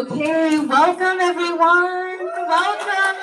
Okay, welcome everyone. Welcome.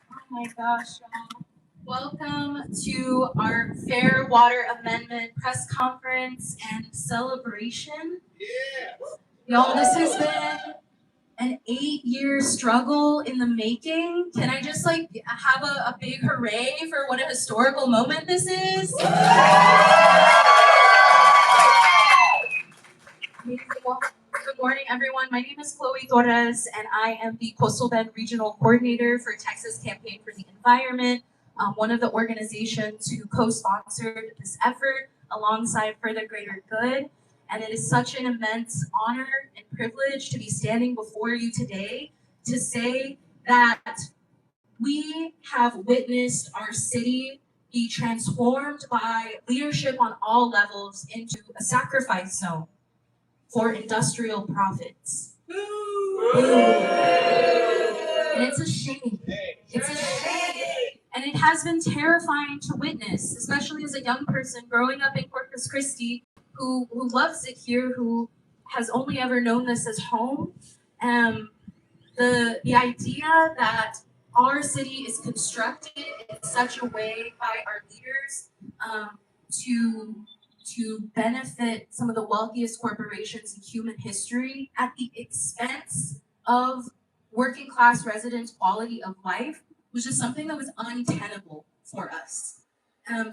Oh my gosh, y'all. Welcome to our Fair Water Amendment press conference and celebration. Y'all, this has been an 8-year struggle in the making. Can I just have a big hooray for what a historical moment this is? Good morning, everyone. My name is Chloe Torres, and I am the Coastal Bend Regional Coordinator for Texas Campaign for the Environment, one of the organizations who co-sponsored this effort alongside For the Greater Good. And it is such an immense honor and privilege to be standing before you today to say that we have witnessed our city be transformed by leadership on all levels into a sacrifice zone for industrial profits. And it's a shame. It's a shame. And it has been terrifying to witness, especially as a young person growing up in Corpus Christi who loves it here, who has only ever known this as home. The idea that our city is constructed in such a way by our leaders to benefit some of the wealthiest corporations in human history at the expense of working class residents' quality of life was just something that was untenable for us.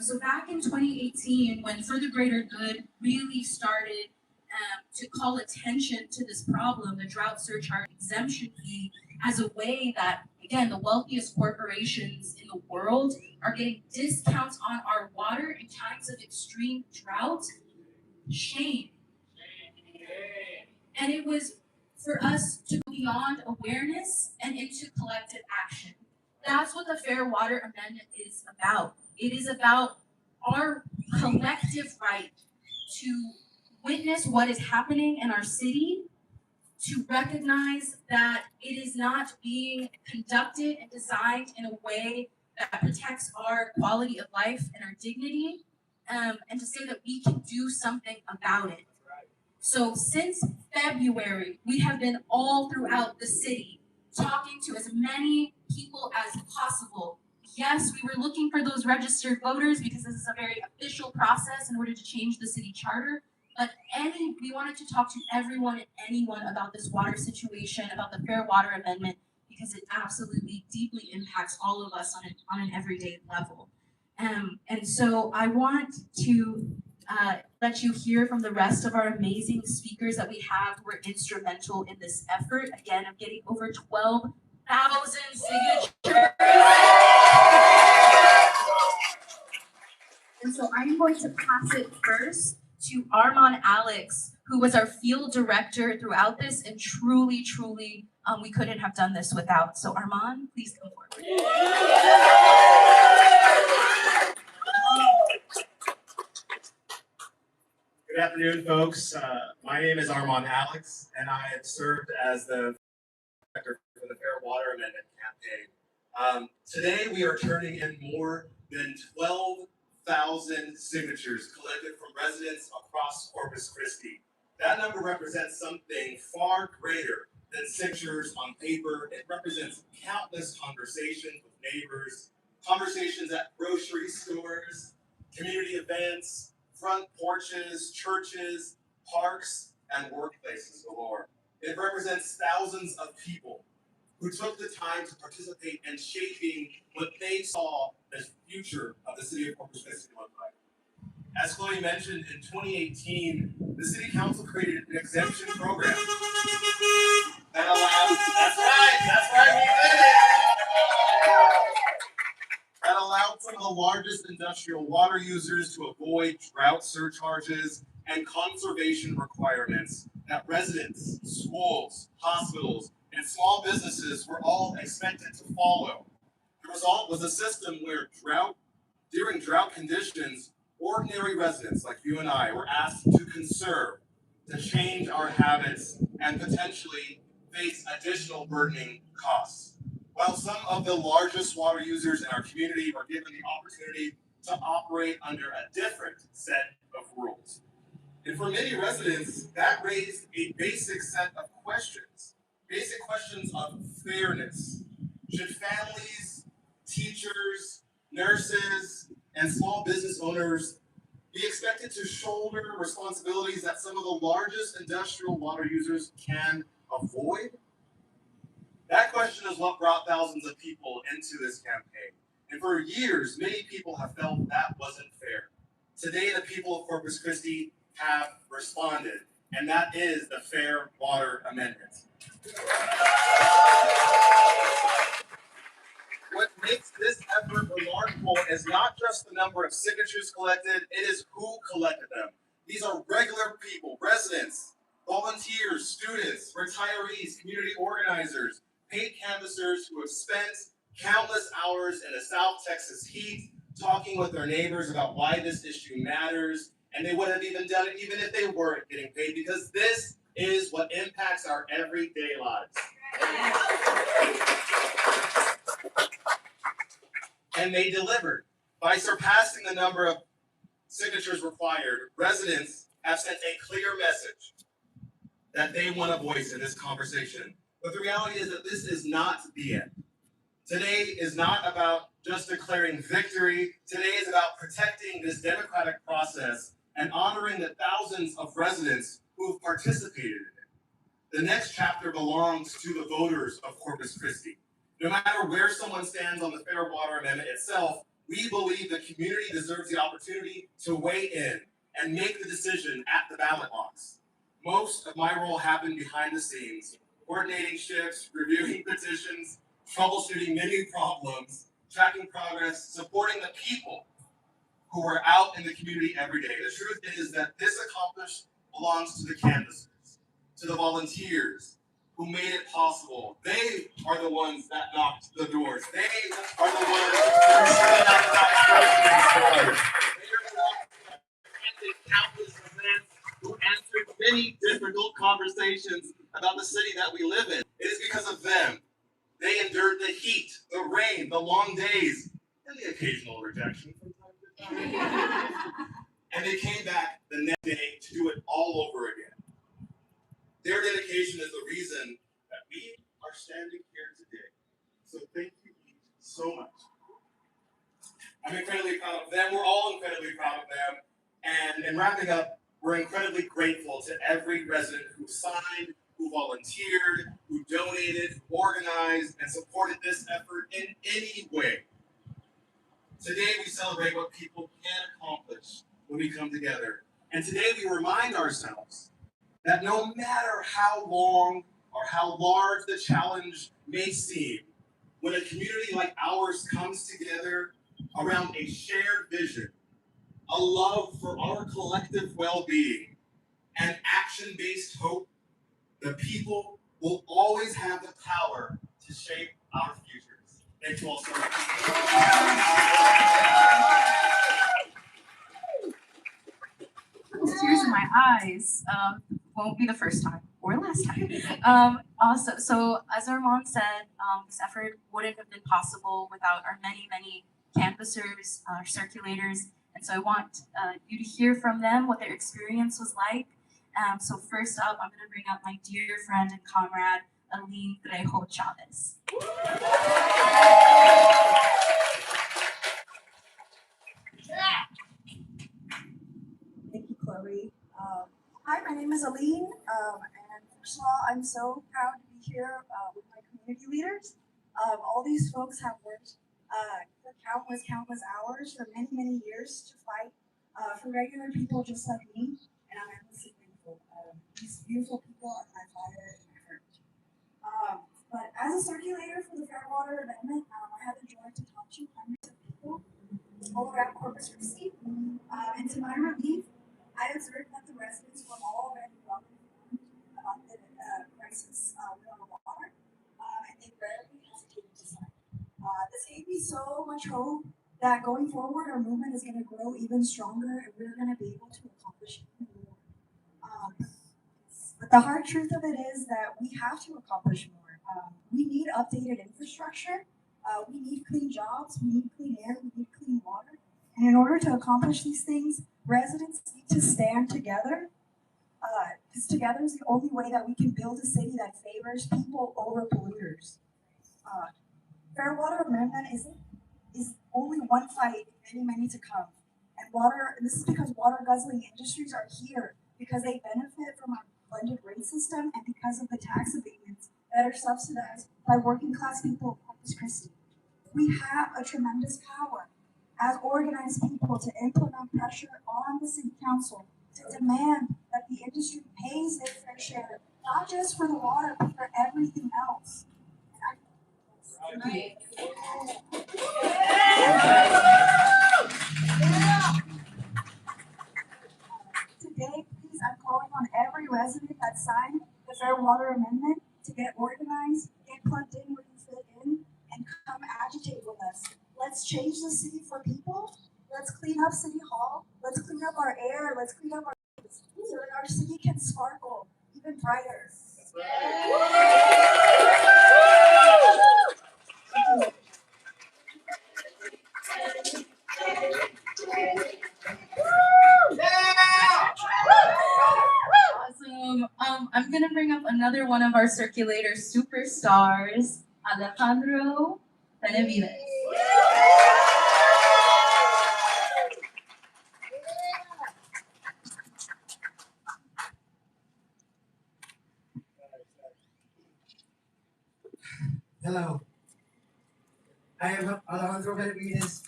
So back in 2018, when For the Greater Good really started to call attention to this problem, the drought surcharge exemption fee, as a way that, again, the wealthiest corporations in the world are getting discounts on our water in times of extreme drought. Shame. And it was for us to go beyond awareness and into collective action. That's what the Fair Water Amendment is about. It is about our collective right to witness what is happening in our city, to recognize that it is not being conducted and designed in a way that protects our quality of life and our dignity, and to say that we can do something about it. So since February, we have been all throughout the city talking to as many people as possible. Yes, we were looking for those registered voters because this is a very official process in order to change the city charter. But we wanted to talk to everyone and anyone about this water situation, about the Fair Water Amendment, because it absolutely deeply impacts all of us on an everyday level. And so I want to let you hear from the rest of our amazing speakers that we have who were instrumental in this effort. Again, of getting over 12,000 signatures. And so I'm going to pass it first to Armand Alex, who was our field director throughout this, and truly, we couldn't have done this without. So Armand, please come forward. Good afternoon, folks. My name is Armand Alex, and I have served as the director for the Fair Water Amendment campaign. Today, we are turning in more than 12,000 signatures collected from residents across Corpus Christi. That number represents something far greater than signatures on paper. It represents countless conversations with neighbors, conversations at grocery stores, community events, front porches, churches, parks, and workplaces galore. It represents thousands of people who took the time to participate in shaping what they saw the future of the city of Corpus Christi look like. As Chloe mentioned, in 2018, the City Council created an exemption program that allowed, that's right, we did it! That allowed some of the largest industrial water users to avoid drought surcharges and conservation requirements that residents, schools, hospitals, and small businesses were all expected to follow. The result was a system where during drought conditions, ordinary residents like you and I were asked to conserve, to change our habits, and potentially face additional burdening costs. While some of the largest water users in our community were given the opportunity to operate under a different set of rules. And for many residents, that raised a basic set of questions, basic questions of fairness. Should families, teachers, nurses, and small business owners be expected to shoulder responsibilities that some of the largest industrial water users can avoid? That question is what brought thousands of people into this campaign. And for years, many people have felt that wasn't fair. Today, the people of Corpus Christi have responded, and that is the Fair Water Amendment. What makes this effort remarkable is not just the number of signatures collected, it is who collected them. These are regular people, residents, volunteers, students, retirees, community organizers, paid canvassers who have spent countless hours in the South Texas heat talking with their neighbors about why this issue matters, and they would have even done it even if they weren't getting paid, because this is what impacts our everyday lives. And they delivered. By surpassing the number of signatures required, residents have sent a clear message that they want a voice in this conversation. But the reality is that this is not the end. Today is not about just declaring victory. Today is about protecting this democratic process and honoring the thousands of residents who have participated in it. The next chapter belongs to the voters of Corpus Christi. No matter where someone stands on the Fair Water Amendment itself, we believe the community deserves the opportunity to weigh in and make the decision at the ballot box. Most of my role happened behind the scenes, coordinating shifts, reviewing petitions, troubleshooting many problems, tracking progress, supporting the people who are out in the community every day. The truth is that this accomplishment belongs to the canvassers, to the volunteers who made it possible. They are the ones that knocked the doors. They are the ones who are setting up that grocery store. They are the ones who attended countless events, who answered many difficult conversations about the city that we live in. It is because of them. They endured the heat, the rain, the long days, and the occasional rejection from time to time. And they came back the next day to do it all over again. Their dedication is the reason that we are standing here today. So thank you so much. I'm incredibly proud of them. We're all incredibly proud of them. And in wrapping up, we're incredibly grateful to every resident who signed, who volunteered, who donated, who organized, and supported this effort in any way. Today we celebrate what people can accomplish when we come together. And today we remind ourselves that no matter how long or how large the challenge may seem, when a community like ours comes together around a shared vision, a love for our collective well-being, and action-based hope, the people will always have the power to shape our futures. Thank you all so much. Tears in my eyes. Won't be the first time or last time. Also, so as Armand said, this effort wouldn't have been possible without our many, many canvassers, our circulators. And so I want you to hear from them what their experience was like. So first up, I'm going to bring up my dear friend and comrade, Aline Trejo Chavez. Thank you, Chloe. Hi, my name is Aline, and first of all, I'm so proud to be here with my community leaders. All these folks have worked for countless hours for many, many years to fight for regular people just like me, and I'm endlessly grateful. These beautiful people are my fire and my heart. But as a circulator for the Fair Water Amendment, I had the joy to talk to hundreds of people all around Corpus Christi, and to my relief, I observed that the residents were already well informed about the crisis with our water, and they rarely hesitated to sign. This gave me so much hope that going forward, our movement is going to grow even stronger, and we're going to be able to accomplish even more. But the hard truth of it is that we have to accomplish more. We need updated infrastructure. We need clean jobs. We need clean air. We need clean water. And in order to accomplish these things, residents need to stand together, because together is the only way that we can build a city that favors people over polluters. Fair Water Amendment is only one fight, many to come. And this is because water guzzling industries are here because they benefit from our blended rate system and because of the tax abatements that are subsidized by working class people of Corpus Christi. We have a tremendous power as organized people to implement pressure on the city council to demand that the industry pays their fair share, not just for the water, but for everything else. Right. Today, please, I'm calling on every resident that signed the Fair Water Amendment to get organized, get plugged in where you fit in, and come agitate with us. Let's change the city for people. Let's clean up City Hall. Let's clean up our air. Let's clean up our roads so that our city can sparkle even brighter. Awesome. I'm gonna bring up another one of our circulator superstars, Alejandro Benavides. Hello, I am Alejandro Benavides,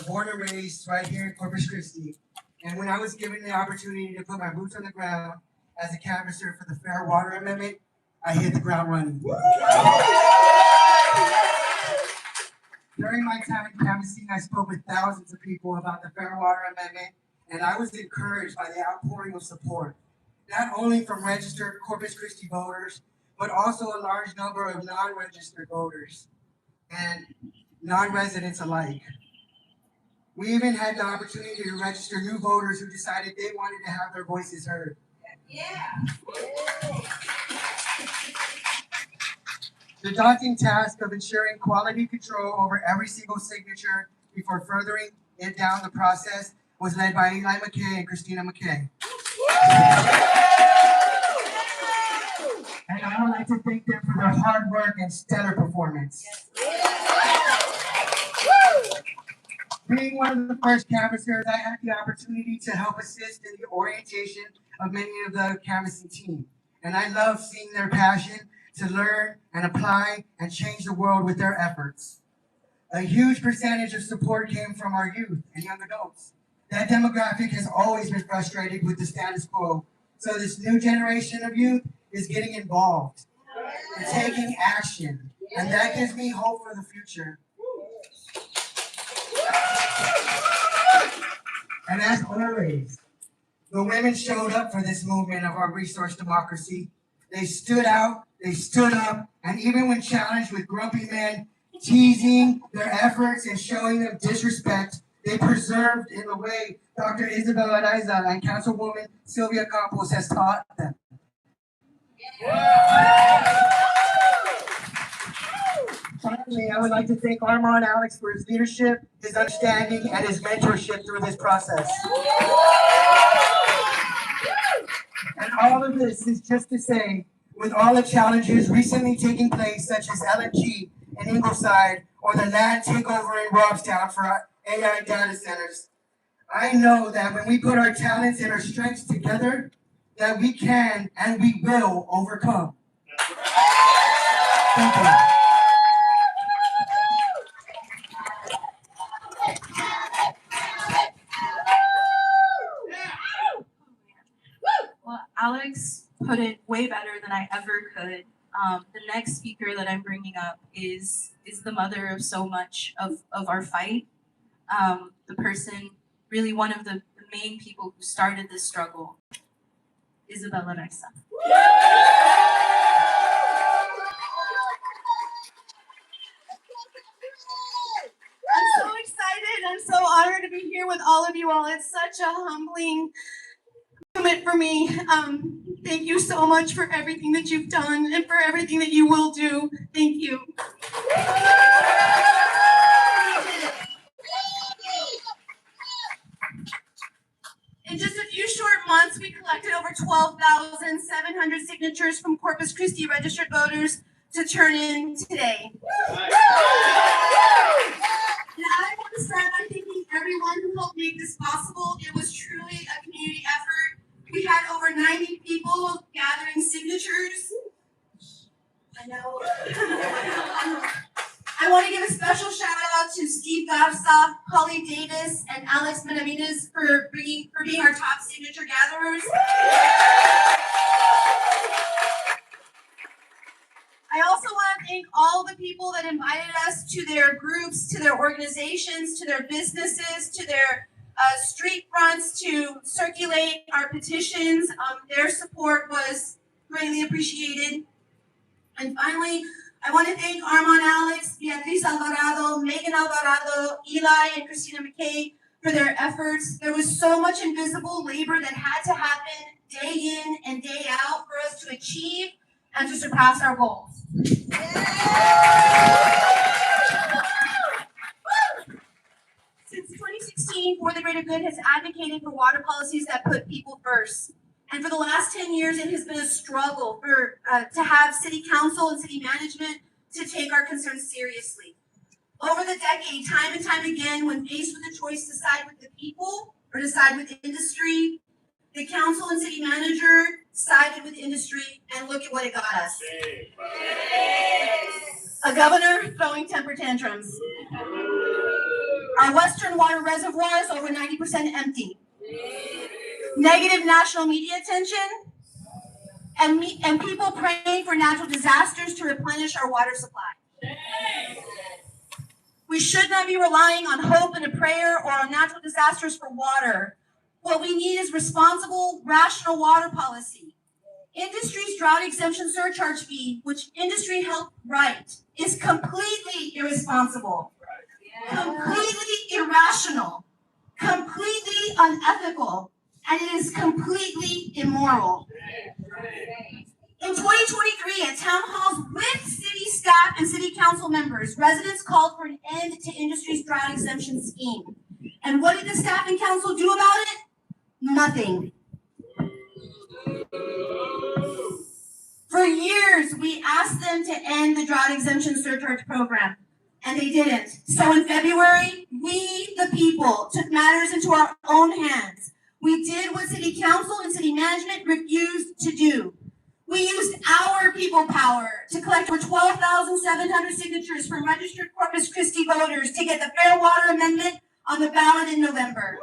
born and raised right here in Corpus Christi. And when I was given the opportunity to put my boots on the ground as a canvasser for the Fair Water Amendment, I hit the ground running. During my time canvassing, I spoke with thousands of people about the Fair Water Amendment, and I was encouraged by the outpouring of support, not only from registered Corpus Christi voters, but also a large number of non-registered voters and non-residents alike. We even had the opportunity to register new voters who decided they wanted to have their voices heard. The daunting task of ensuring quality control over every single signature before furthering it down the process was led by Eli McKay and Christina McKay. And I would like to thank them for their hard work and stellar performance. Being one of the first canvassers, I had the opportunity to help assist in the orientation of many of the canvassing team. And I love seeing their passion to learn and apply and change the world with their efforts. A huge percentage of support came from our youth and young adults. That demographic has always been frustrated with the status quo. So this new generation of youth is getting involved and taking action. And that gives me hope for the future. And as always, the women showed up for this movement of our resource democracy. They stood out, they stood up, and even when challenged with grumpy men teasing their efforts and showing them disrespect, they persevered in the way Dr. Isabel Araiza and Councilwoman Sylvia Campos has taught them. Finally, I would like to thank Armand Alex for his leadership, his understanding, and his mentorship through this process. And all of this is just to say, with all the challenges recently taking place, such as LNG in Ingleside or the land takeover in Robstown for AI data centers, I know that when we put our talents and our strengths together, that we can and we will overcome. Thank you. Well, Alex put it way better than I ever could. The next speaker that I'm bringing up is the mother of so much of our fight. The person, really one of the main people who started this struggle, Isabella Reza. I'm so excited. I'm so honored to be here with all of you all. It's such a humbling moment for me. Thank you so much for everything that you've done and for everything that you will do. Thank you. we collected over 12,700 signatures from Corpus Christi registered voters to turn in today. And I want to start by thanking everyone who helped make this possible. It was truly a community effort. We had over 90 people gathering signatures. I know. I want to give a special shout out to Steve Garza, Holly Davis, and Alex Benavides for being our top signature gatherers. I also want to thank all the people that invited us to their groups, to their organizations, to their businesses, to their street fronts to circulate our petitions. Their support was greatly appreciated. And finally, I want to thank Armand Alex, Beatriz Alvarado, Megan Alvarado, Eli, and Christina McKay for their efforts. There was so much invisible labor that had to happen day in and day out for us to achieve and to surpass our goals. Since 2016, For the Greater Good has advocated for water policies that put people first. And for the last 10 years, it has been a struggle to have city council and city management to take our concerns seriously. Over the decade, time and time again, when faced with the choice to side with the people or to side with industry, the council and city manager sided with industry, and look at what it got us. A governor throwing temper tantrums. Our western water reservoirs over 90% empty. Negative national media attention, and people praying for natural disasters to replenish our water supply. We should not be relying on hope and a prayer or on natural disasters for water. What we need is responsible, rational water policy. Industry's drought exemption surcharge fee, which industry helped write, is completely irresponsible, completely irrational, completely unethical, and it is completely immoral. In 2023, at town halls with city staff and city council members, residents called for an end to industry's drought exemption scheme. And what did the staff and council do about it? Nothing. For years, we asked them to end the drought exemption surcharge program, and they didn't. So in February, we, the people, took matters into our own hands. We did what city council and city management refused to do. We used our people power to collect over 12,700 signatures from registered Corpus Christi voters to get the Fair Water Amendment on the ballot in November.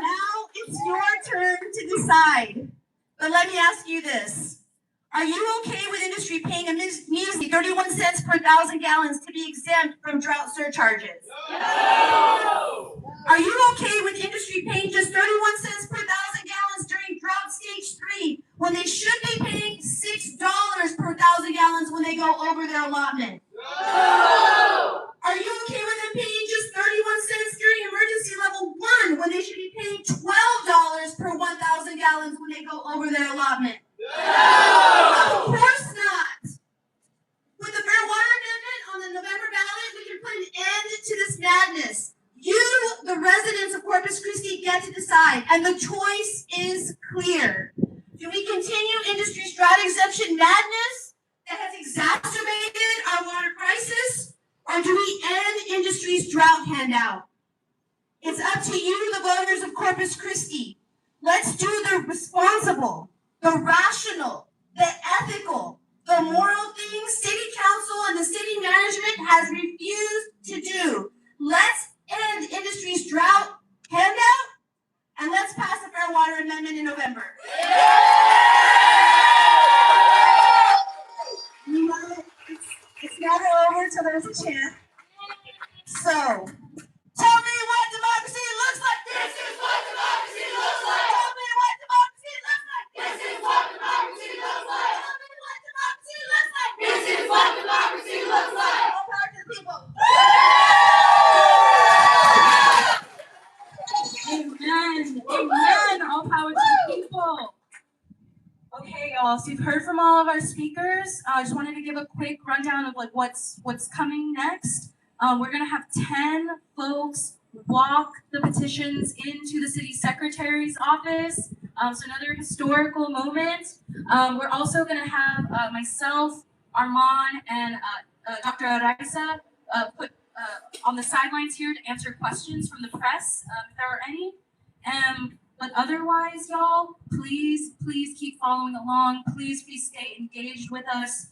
Now it's your turn to decide. But let me ask you this. Are you okay with industry paying a measly 31 cents per 1,000 gallons to be exempt from drought surcharges? No! Are you okay with industry paying just 31 cents per 1,000 gallons during drought stage 3 when they should be paying $6 per 1,000 gallons when they go over their allotment? No! Are you okay with them paying just 31 cents during emergency level 1 when they should be paying $12 per 1,000 gallons when they go over their allotment? No! Of course not! With the Fair Water Amendment on the November ballot, we can put an end to this madness. You, the residents of Corpus Christi, get to decide, and the choice is clear. Do we continue industry's drought exemption madness that has exacerbated our water crisis, or do we end industry's drought handout? It's up to you, the voters of Corpus Christi. Let's do the responsible, the rational, the ethical, the moral things city council and the city management has refused to do. Let's end industry's drought handout, and let's pass the Fair Water Amendment in November. You know, it's never over till there's a chance. So, tell me what democracy looks like. This is what democracy looks like. Tell me what democracy looks like. This is what democracy looks like. Tell me what democracy looks like. This is what democracy looks like. All power to the people. Amen. Amen. All power to the people. Okay, y'all. So you've heard from all of our speakers. I just wanted to give a quick rundown of like what's coming next. We're gonna have 10 folks walk the petitions into the city secretary's office. So another historical moment. We're also going to have myself, Armand, and Dr. Araiza put on the sidelines here to answer questions from the press, if there are any. But otherwise, y'all, please keep following along. Please stay engaged with us.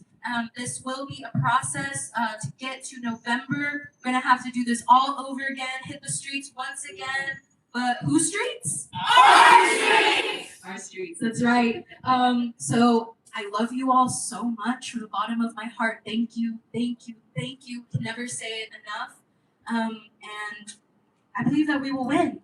This will be a process to get to November. We're gonna have to do this all over again, hit the streets once again. But whose streets? Our streets! Our streets, that's right. So I love you all so much from the bottom of my heart. Thank you. Can never say it enough. And I believe that we will win.